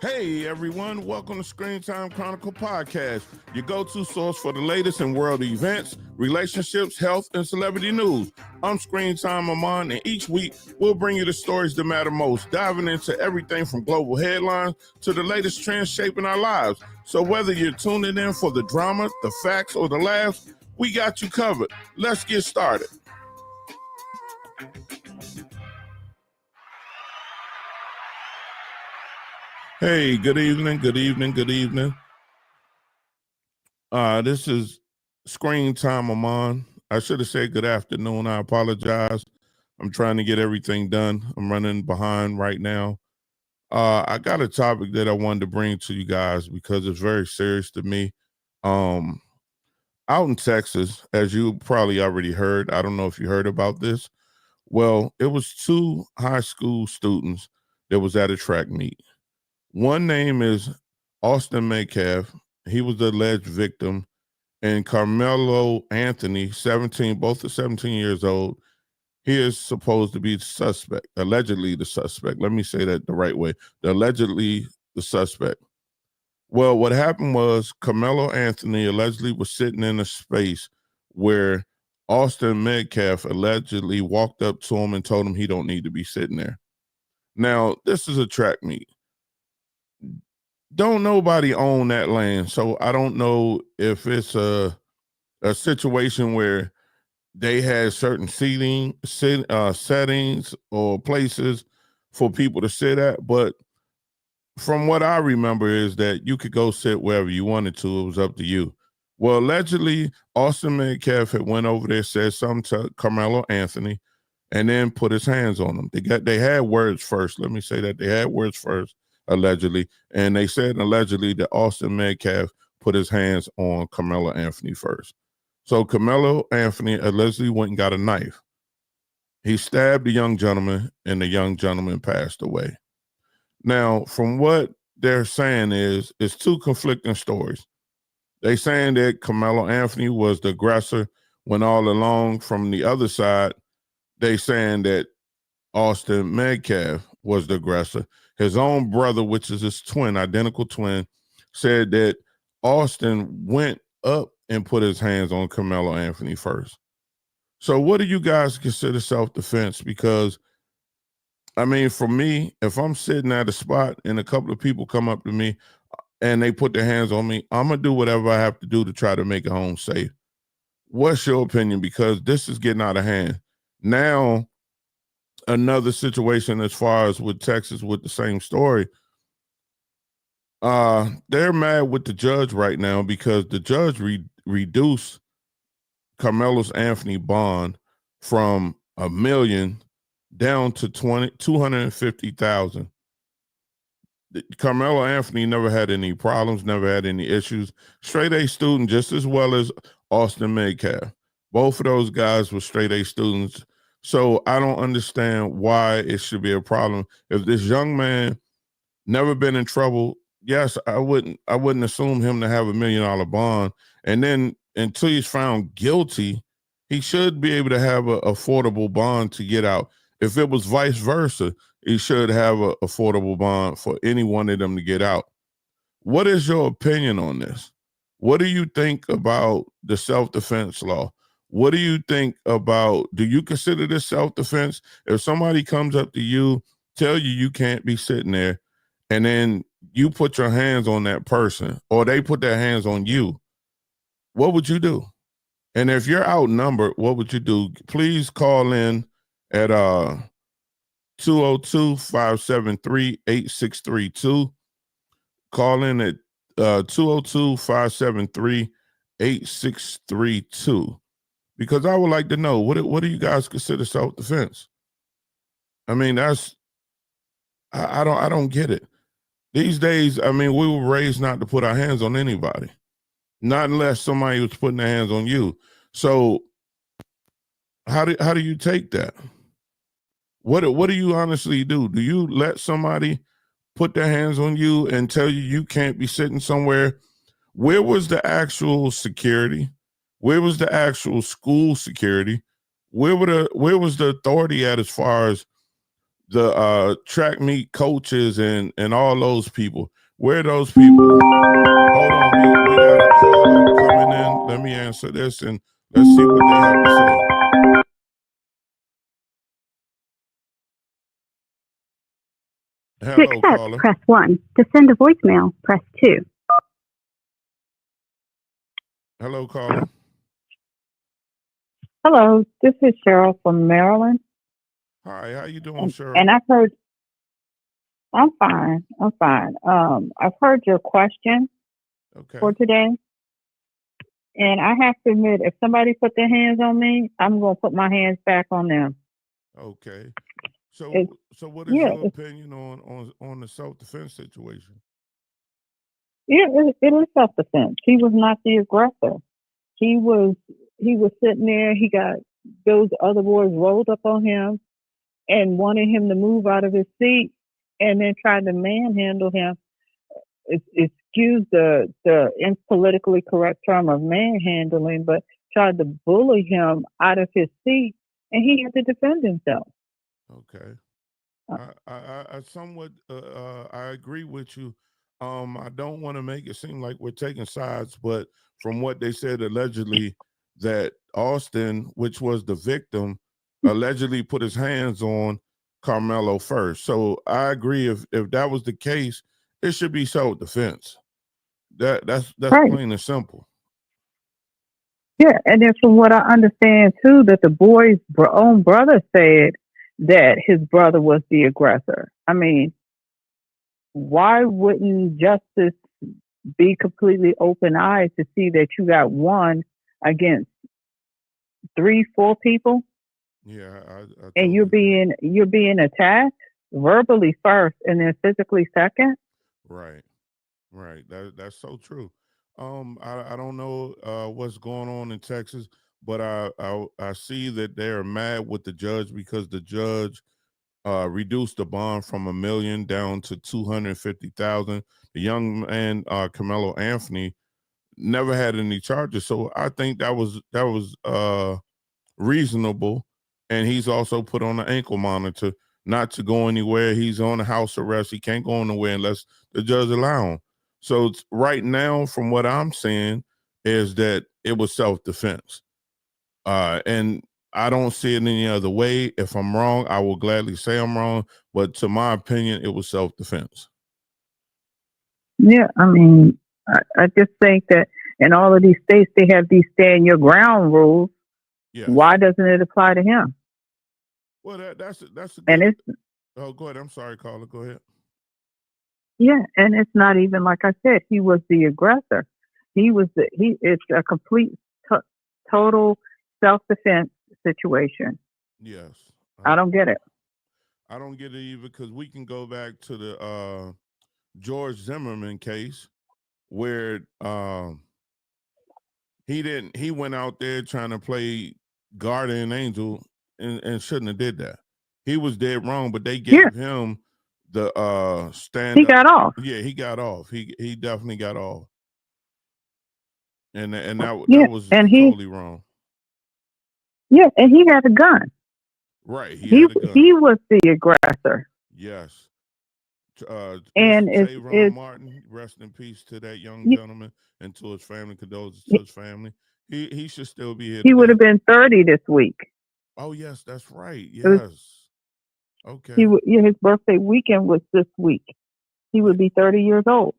Hey everyone, welcome to Screen Time Chronicles Podcast, your go-to source for the latest in world events, relationships, health, and celebrity news. I'm Screen Time Amon, and each week we'll bring you the stories that matter most, diving into everything from global headlines to the latest trends shaping our lives. So whether you're tuning in for the drama, the facts, or the laughs, we got you covered. Let's get started. Hey, good evening. This is Screen Time Amon. I should have said good afternoon. I apologize. I'm trying to get everything done. I'm running behind right now. I got a topic that I wanted to bring to you guys because it's very serious to me. Um, Out in Texas, as you probably already heard, I don't know if you heard about this. Well, it was two high school students that was at a track meet. One name is Austin Metcalf. He was the alleged victim, and Carmelo Anthony, 17, both are 17 years old. He is supposed to be the suspect, allegedly the suspect. Let me say that the right way. Allegedly the suspect. Well, what happened was Carmelo Anthony allegedly was sitting in a space where Austin Metcalf allegedly walked up to him and told him he don't need to be sitting there. Now, this is a track meet. Don't nobody own that land, so I don't know if it's a situation where they had certain settings or places for people to sit at. But from what I remember is that you could go sit wherever you wanted to. It was up to you. Well, allegedly, Austin Metcalf had went over there, said something to Carmelo Anthony, and then put his hands on him. They had words first. Let me say that they had words first, allegedly, and they said allegedly that Austin Metcalf put his hands on Carmelo Anthony first. So Carmelo Anthony allegedly went and got a knife. He stabbed the young gentleman, and the young gentleman passed away. Now, from what they're saying is, it's two conflicting stories. They saying that Carmelo Anthony was the aggressor, when all along from the other side, they saying that Austin Metcalf was the aggressor. His own brother, which is his twin, identical twin, said that Austin went up and put his hands on Carmelo Anthony first. So what do you guys consider self-defense? Because, I mean, for me, if I'm sitting at a spot and a couple of people come up to me and they put their hands on me, I'm going to do whatever I have to do to try to make it home safe. What's your opinion? Because this is getting out of hand. Now, another situation as far as with Texas with the same story, they're mad with the judge right now because the judge reduced Carmelo's Anthony bond from $1 million down to 250,000. Carmelo Anthony never had any problems, never had any issues. Straight A student, just as well as Austin Metcalf. Both of those guys were straight A students. So I don't understand why it should be a problem. If this young man never been in trouble, yes, I wouldn't assume him to have $1 million bond. And then until he's found guilty, he should be able to have an affordable bond to get out. If it was vice versa, he should have an affordable bond for any one of them to get out. What is your opinion on this? What do you think about the self-defense law? What do you think about, do you consider this self-defense? If somebody comes up to you, tell you can't be sitting there, and then you put your hands on that person or they put their hands on you, what would you do? And if you're outnumbered, what would you do? Please call in at 202-573-8632. Call in at 202-573-8632. Because I would like to know, what do you guys consider self-defense? I mean, I don't get it. These days, I mean, we were raised not to put our hands on anybody, not unless somebody was putting their hands on you. So how do you take that? What do you honestly do? Do you let somebody put their hands on you and tell you can't be sitting somewhere? Where was the actual security? Where was the actual school security? Where was the authority at as far as the track meet coaches and all those people. Where are those people? Hold on, we got a caller coming in. Let me answer this and let's see what they have to say. To Hello, accept, caller. press 1. To send a voicemail, press 2. Hello, caller. Hello, this is Cheryl from Maryland, Hi, how you doing, Cheryl? and I've heard. I'm fine. I'm fine. I've heard your question Okay. for today, and I have to admit, if somebody put their hands on me, I'm going to put my hands back on them. Okay. So It's, what is yeah, your opinion on the self-defense situation? it is self-defense. He was not the aggressor. He was he was sitting there. He got those other boys rolled up on him and wanted him to move out of his seat, and then tried to manhandle him. Excuse the impolitically correct term of manhandling, but tried to bully him out of his seat, and he had to defend himself. Okay. Uh, I somewhat I agree with you. I don't want to make it seem like we're taking sides, but from what they said allegedly that Austin, which was the victim, allegedly put his hands on Carmelo first. So I agree if that was the case, it should be self-defense. That's right. plain and simple. Yeah, and then from what I understand too, that the boy's own brother said that his brother was the aggressor. I mean, why wouldn't justice be completely open eyed to see that you got one against three, four people, Yeah, I and totally agree. you're being attacked verbally first and then physically second? Right. Right. That's so true. I don't know what's going on in Texas, but I see that they're mad with the judge because the judge reduced the bond from 1 million down to 250,000. The young man, Carmelo Anthony, never had any charges, so I think that was reasonable. And he's also put on an ankle monitor, not to go anywhere. He's on a house arrest. He can't go anywhere unless the judge allow him. So right now, from what I'm saying, is that it was self-defense. And I don't see it any other way. If I'm wrong, I will gladly say I'm wrong. But to my opinion, it was self-defense. Yeah, I mean, I just think that in all of these states, they have these stand your ground rules. Yes. Why doesn't it apply to him? Well, that's a And good. it's, Oh, go ahead. I'm sorry, caller. Go ahead. yeah, and it's not even like I said, he was the aggressor. It's a complete, to, total self defense situation. Yes. I don't get it. I don't get it either because we can go back to the George Zimmerman case where he went out there trying to play guardian angel and shouldn't have did that. He was dead wrong, but they Yeah, gave him the stand he up. got off. Yeah, he got off. He definitely got off. And that Yeah, was and totally wrong. he had a gun. Right. He had a gun. He was the aggressor, Yes. Mr. and Trayvon it's Martin, rest in peace to that young he, gentleman and to his family, condolences to his family. He should still be here he would today. have been 30 this week. Oh yes, that's right. It was, Yes. Okay. yeah, his birthday weekend was this week. He Yeah, would be 30 years old.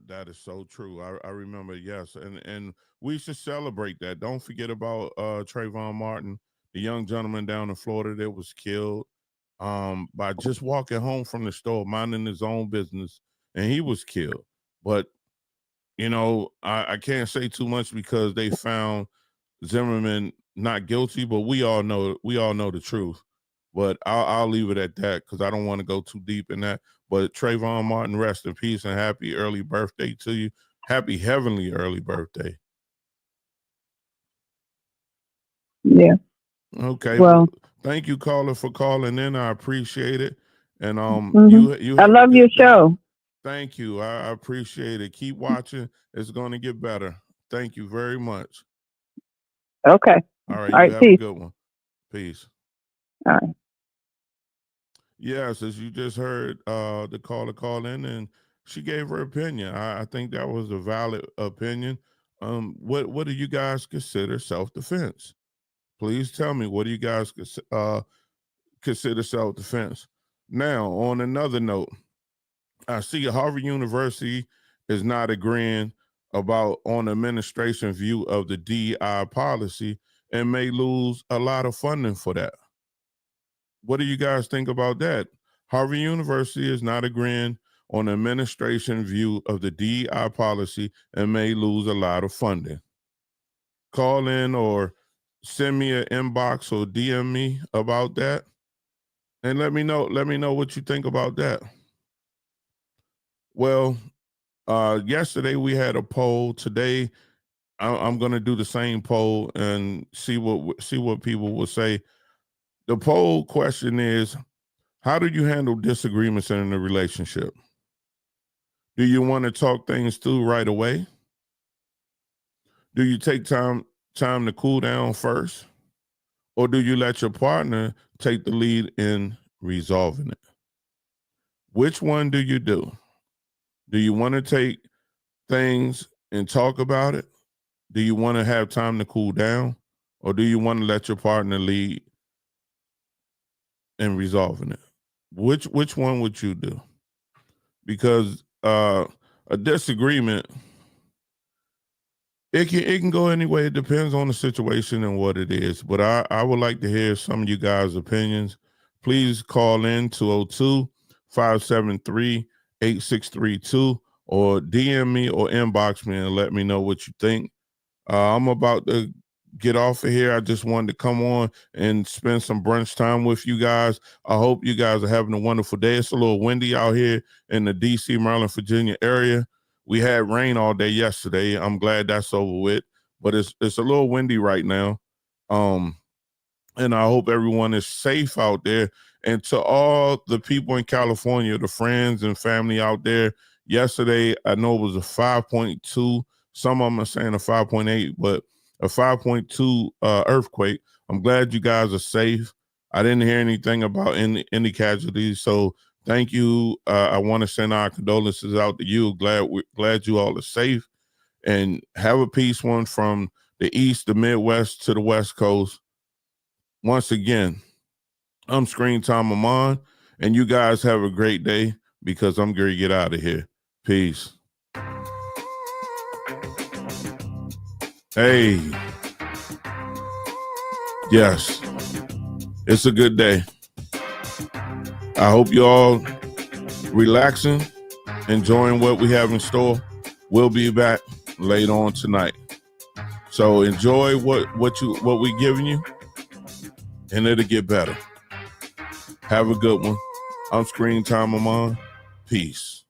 that is so true. I remember, yes, and we should celebrate that. Don't forget about Trayvon Martin, the young gentleman down in Florida that was killed by just walking home from the store, minding his own business, and he was killed. But I can't say too much because they found Zimmerman not guilty, but we all know the truth. But I'll leave it at that because I don't want to go too deep in that. But Trayvon Martin, rest in peace and happy early birthday to you. Happy heavenly early birthday. Yeah. Okay, well, Well, thank you, caller, for calling in. I appreciate it, and hmm, you I have a love your good day. show. Thank you. I appreciate it. Keep watching. It's going to get better. Thank you very much. Okay. All right, All you right. have a Peace. good one. Peace. All right. Yes, as you just heard, the caller call in and she gave her opinion. I think that was a valid opinion. What do you guys consider self defense? Please tell me, what do you guys consider self defense? Now, on another note, I see Harvard University is not agreeing about on administration view of the DI policy and may lose a lot of funding for that. What do you guys think about that? Harvard University is not agreeing on the administration view of the DEI policy and may lose a lot of funding. Call in or send me an inbox or DM me about that and let me know what you think about that. Well, yesterday we had a poll. Today I'm going to do the same poll and see what people will say. The poll question is, how do you handle disagreements in a relationship? Do you want to talk things through right away? Do you take time to cool down first? Or do you let your partner take the lead in resolving it? Which one do you do? Do you want to take things and talk about it? Do you want to have time to cool down? Or do you want to let your partner lead in resolving it? Which one would you do? Because a disagreement, it can go any way. It depends on the situation and what it is. But I would like to hear some of you guys' opinions. Please call in 202-573-8632 or DM me or inbox me and let me know what you think. I'm about to get off of here. I just wanted to come on and spend some brunch time with you guys. I hope you guys are having a wonderful day. It's a little windy out here in the DC, Maryland, Virginia area. We had rain all day yesterday. I'm glad that's over with, but it's a little windy right now. And I hope everyone is safe out there. And to all the people in California, the friends and family out there, yesterday, I know it was a 5.2. Some of them are saying a 5.8, but a 5.2 earthquake. I'm glad you guys are safe. I didn't hear anything about any casualties. So thank you. I want to send our condolences out to you. Glad you all are safe, and have a peace one from the East, the Midwest to the West Coast. Once again, I'm Screen Time Amon, and you guys have a great day because I'm going to get out of here. Peace. Hey, yes, it's a good day. I hope you all relaxing, enjoying what we have in store. We'll be back later on tonight. So enjoy what we giving you, and it'll get better. Have a good one. I'm Screen Time Amon. Peace.